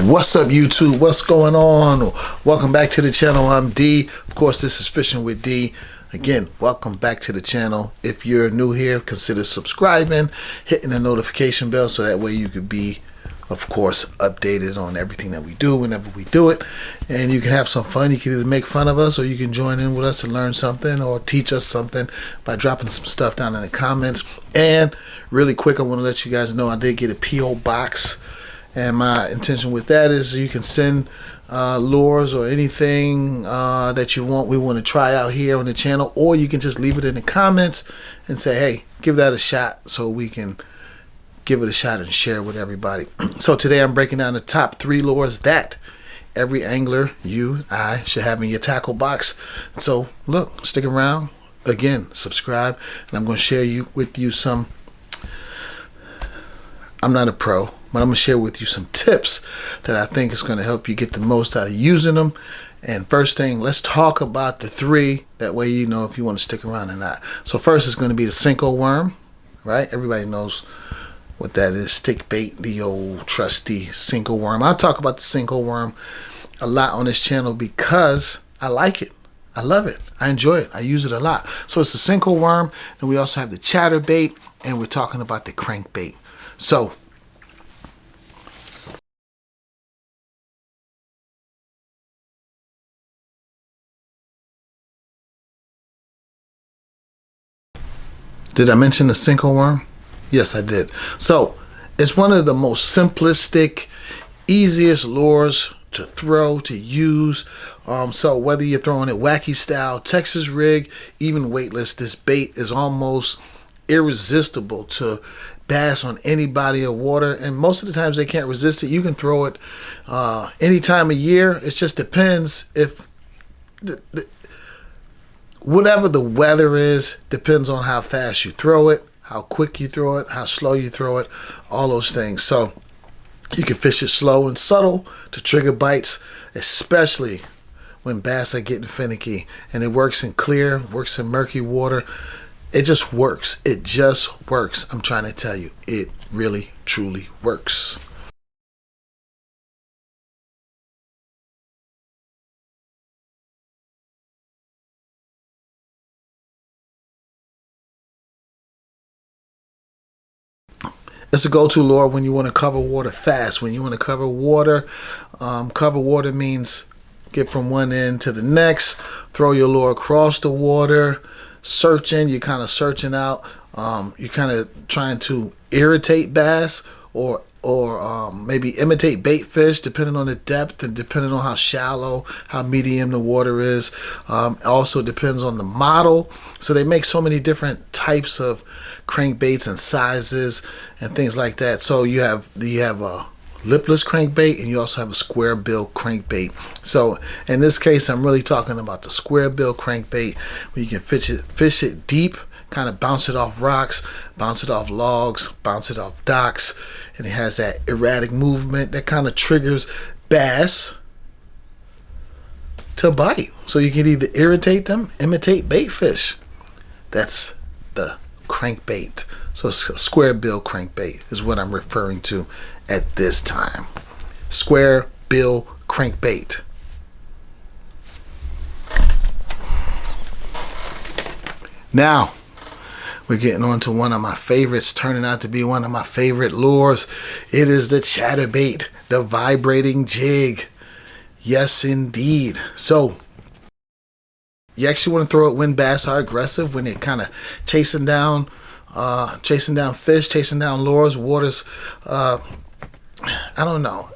What's up, YouTube? What's going on? Welcome back to the channel. I'm D. Of course, this is Fishing with D. Again, welcome back to the channel. If you're new here, consider subscribing, hitting the notification bell so that way you could be, of course, updated on everything that we do whenever we do it. And you can have some fun. You can either make fun of us or you can join in with us and learn something or teach us something by dropping some stuff down in the comments. And really quick, I want to let you guys know I did get a P.O. box. And my intention with that is you can send lures or anything that you want. We want to try out here on the channel, or you can just leave it in the comments and say, hey, give that a shot, so we can give it a shot and share with everybody. So today I'm breaking down the top 3 lures that every angler, I should have in your tackle box. So look, stick around. Again, subscribe, and I'm going to share with you some. I'm not a pro, but I'm going to share with you some tips that I think is going to help you get the most out of using them. And first thing, let's talk about the 3. That way you know if you want to stick around or not. So first is going to be the Senko worm, right? Everybody knows what that is. Stick bait, the old trusty Senko worm. I talk about the Senko worm a lot on this channel because I like it. I love it. I enjoy it. I use it a lot. So it's the Senko worm, and we also have the chatterbait, and we're talking about the crankbait. So did I mention the Senko worm? Yes, I did. So it's one of the most simplistic, easiest lures to throw, to use. So whether you're throwing it wacky style, Texas rig, even weightless, this bait is almost irresistible to bass on any body of water, and most of the times they can't resist it. You can throw it any time of year. It just depends if whatever the weather is, depends on how fast you throw it, how quick you throw it, how slow you throw it, all those things. So you can fish it slow and subtle to trigger bites, especially when bass are getting finicky. And it works in clear, works in murky water. It just works. It just works. I'm trying to tell you, it really, truly works. It's a go-to lure when you want to cover water fast. When you want to cover water means get from one end to the next, throw your lure across the water, searching. You're kind of searching out. You're kind of trying to irritate bass or maybe imitate bait fish, depending on the depth and depending on how shallow, how medium the water is. Also depends on the model. So they make so many different types of crankbaits and sizes and things like that. So you have a lipless crankbait, and you also have a square bill crankbait. So in this case, I'm really talking about the square bill crankbait, where you can fish it deep, kind of bounce it off rocks, bounce it off logs, bounce it off docks, and it has that erratic movement that kind of triggers bass to bite. So you can either irritate them, imitate bait fish. That's the crankbait. So a square bill crankbait is what I'm referring to at this time. Square bill crankbait. Now we're getting on to one of my favorites, turning out to be one of my favorite lures. It is the chatterbait, the vibrating jig. Yes, indeed. So you actually want to throw it when bass are aggressive, when they're kind of chasing down fish, chasing down lures. Water's, I don't know.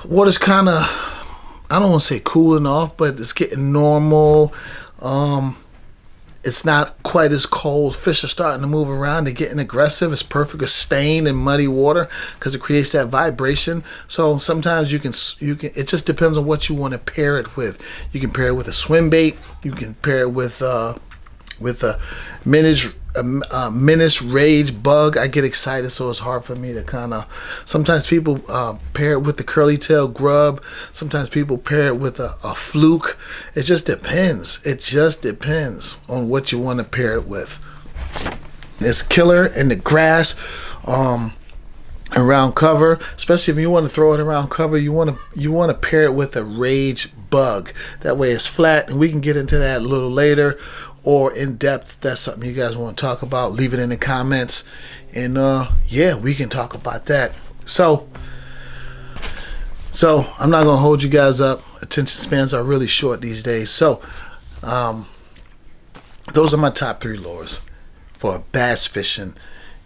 Water's kind of, I don't want to say cooling off, but it's getting normal. It's not quite as cold. Fish are starting to move around. They're getting aggressive. It's perfect for staying in muddy water because it creates that vibration. So sometimes you can. It just depends on what you want to pair it with. You can pair it with a swim bait. You can pair it with a menace rage bug. I get excited, so it's hard for me to kind of. Sometimes people pair it with the curly tail grub. Sometimes people pair it with a fluke. It just depends. It just depends on what you want to pair it with. It's killer in the grass. around cover, especially if you want to throw it around cover. You want to pair it with a rage bug. That way it's flat, and we can get into that a little later or in depth. If that's something you guys want to talk about, leave it in the comments, and yeah, we can talk about that. So I'm not gonna hold you guys up. Attention spans are really short these days. So those are my top 3 lures for bass fishing.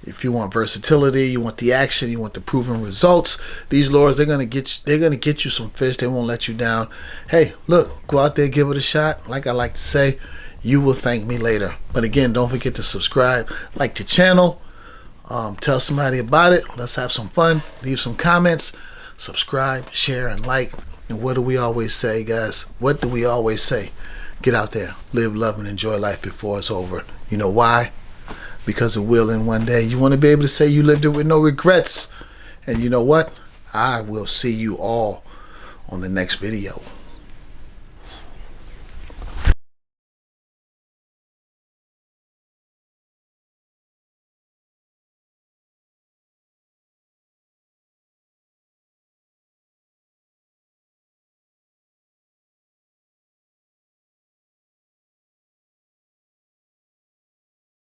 If you want versatility, you want the action, you want the proven results, these lures, they're gonna get you some fish. They won't let you down. Hey, look, go out there, give it a shot. Like I like to say, you will thank me later. But again, don't forget to subscribe, like the channel, tell somebody about it. Let's have some fun. Leave some comments, subscribe, share, and like. And what do we always say, guys? What do we always say? Get out there, live, love, and enjoy life before it's over. You know why? Because it will end one day. You want to be able to say you lived it with no regrets. And you know what? I will see you all on the next video.